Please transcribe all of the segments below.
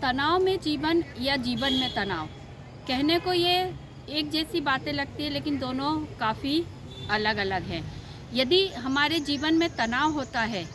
तनाव में जीवन या जीवन में तनाव, कहने को ये एक जैसी बातें लगती है, लेकिन दोनों काफ़ी अलग अलग हैं। यदि हमारे जीवन में तनाव होता है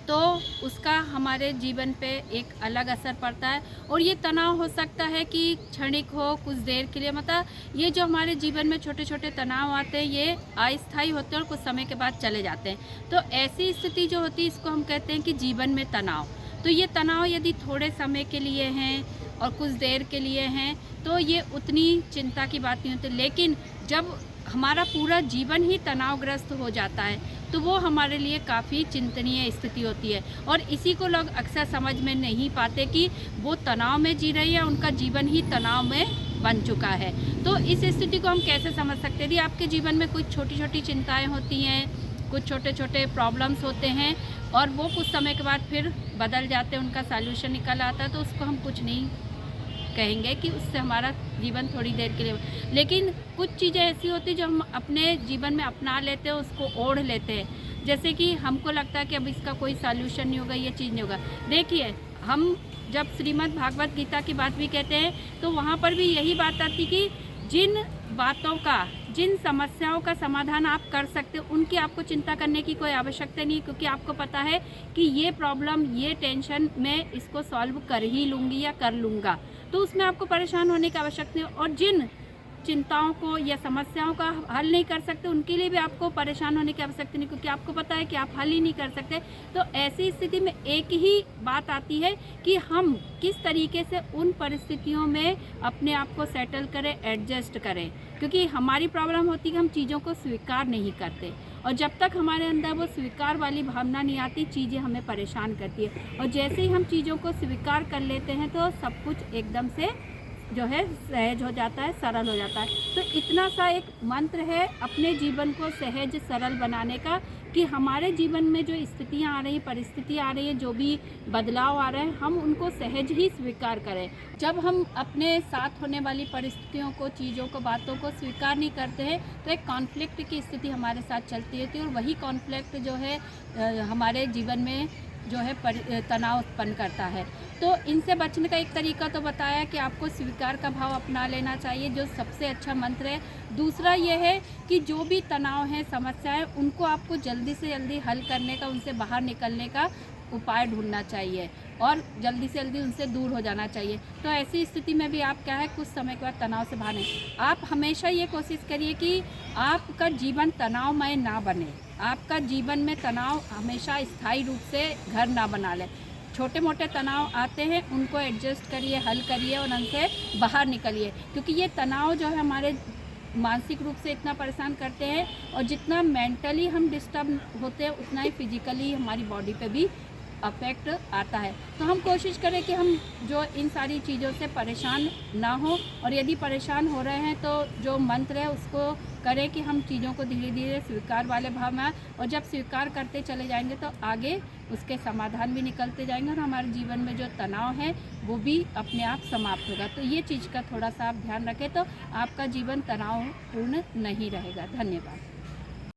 तो उसका हमारे जीवन पे एक अलग असर पड़ता है, और ये तनाव हो सकता है कि क्षणिक हो, कुछ देर के लिए। मतलब ये जो हमारे जीवन में छोटे छोटे तनाव आते हैं, ये अस्थायी होते हैं और कुछ समय के बाद चले जाते हैं। तो ऐसी स्थिति जो होती है, इसको हम कहते हैं कि जीवन में तनाव। तो ये तनाव यदि थोड़े समय के लिए हैं और कुछ देर के लिए हैं तो ये उतनी चिंता की बात नहीं होती, लेकिन जब हमारा पूरा जीवन ही तनावग्रस्त हो जाता है तो वो हमारे लिए काफ़ी चिंतनीय स्थिति होती है। और इसी को लोग अक्सर समझ में नहीं पाते कि वो तनाव में जी रही है, उनका जीवन ही तनाव में बन चुका है। तो इस स्थिति को हम कैसे समझ सकते हैं? यदि आपके जीवन में कुछ छोटी छोटी चिंताएं होती हैं, कुछ छोटे छोटे प्रॉब्लम्स होते हैं और वो कुछ समय के बाद फिर बदल जाते हैं, उनका सॉल्यूशन निकल आता है, तो उसको हम कुछ नहीं कहेंगे कि उससे हमारा जीवन थोड़ी देर के लिए। लेकिन कुछ चीज़ें ऐसी होती हैं जो हम अपने जीवन में अपना लेते हैं, उसको ओढ़ लेते हैं। जैसे कि हमको लगता है कि अब इसका कोई सॉल्यूशन नहीं होगा, ये चीज़ नहीं होगा। देखिए, हम जब श्रीमद् भागवत गीता की बात भी कहते हैं तो वहाँ पर भी यही बात आती कि जिन बातों का, जिन समस्याओं का समाधान आप कर सकते हो, उनकी आपको चिंता करने की कोई आवश्यकता नहीं, क्योंकि आपको पता है कि ये प्रॉब्लम, ये टेंशन मैं इसको सॉल्व कर ही लूँगी या कर लूँगा। तो उसमें आपको परेशान होने की आवश्यकता नहीं। और जिन चिंताओं को या समस्याओं का हल नहीं कर सकते, उनके लिए भी आपको परेशान होने की आवश्यकता नहीं, क्योंकि आपको पता है कि आप हल ही नहीं कर सकते। तो ऐसी स्थिति में एक ही बात आती है कि हम किस तरीके से उन परिस्थितियों में अपने आप को सेटल करें, एडजस्ट करें। क्योंकि हमारी प्रॉब्लम होती है कि हम चीज़ों को स्वीकार नहीं करते, और जब तक हमारे अंदर वो स्वीकार वाली भावना नहीं आती, चीज़ें हमें परेशान करती है। और जैसे ही हम चीज़ों को स्वीकार कर लेते हैं तो सब कुछ एकदम से जो है सहज हो जाता है, सरल हो जाता है। तो इतना सा एक मंत्र है अपने जीवन को सहज सरल बनाने का, कि हमारे जीवन में जो स्थितियां आ रही हैं, परिस्थितियां आ रही हैं, जो भी बदलाव आ रहे हैं, हम उनको सहज ही स्वीकार करें। जब हम अपने साथ होने वाली परिस्थितियों को, चीज़ों को, बातों को स्वीकार नहीं करते हैं तो एक कॉन्फ्लिक्ट की स्थिति हमारे साथ चलती रहती है, और वही कॉन्फ्लिक्ट जो है हमारे जीवन में जो है तनाव उत्पन्न करता है। तो इनसे बचने का एक तरीका तो बताया कि आपको स्वीकार का भाव अपना लेना चाहिए, जो सबसे अच्छा मंत्र है। दूसरा ये है कि जो भी तनाव है, समस्या है, उनको आपको जल्दी से जल्दी हल करने का, उनसे बाहर निकलने का उपाय ढूंढना चाहिए और जल्दी से जल्दी उनसे दूर हो जाना चाहिए। तो ऐसी स्थिति में भी आप क्या है, कुछ समय के बाद तनाव से बाहर नहीं। आप हमेशा ये कोशिश करिए कि आपका जीवन तनावमय ना बने, आपका जीवन में तनाव हमेशा स्थायी रूप से घर ना बना ले। छोटे मोटे तनाव आते हैं, उनको एडजस्ट करिए, हल करिए और उनसे बाहर निकलिए, क्योंकि ये तनाव जो है हमारे मानसिक रूप से इतना परेशान करते हैं, और जितना मेंटली हम डिस्टर्ब होते हैं उतना ही फिजिकली हमारी बॉडी पे भी अफेक्ट आता है। तो हम कोशिश करें कि हम जो इन सारी चीज़ों से परेशान ना हो, और यदि परेशान हो रहे हैं तो जो मंत्र है उसको करें कि हम चीज़ों को धीरे धीरे स्वीकार वाले भाव में, और जब स्वीकार करते चले जाएंगे तो आगे उसके समाधान भी निकलते जाएंगे, और हमारे जीवन में जो तनाव है वो भी अपने आप समाप्त होगा। तो ये चीज़ का थोड़ा सा आप ध्यान रखें तो आपका जीवन तनावपूर्ण नहीं रहेगा। धन्यवाद।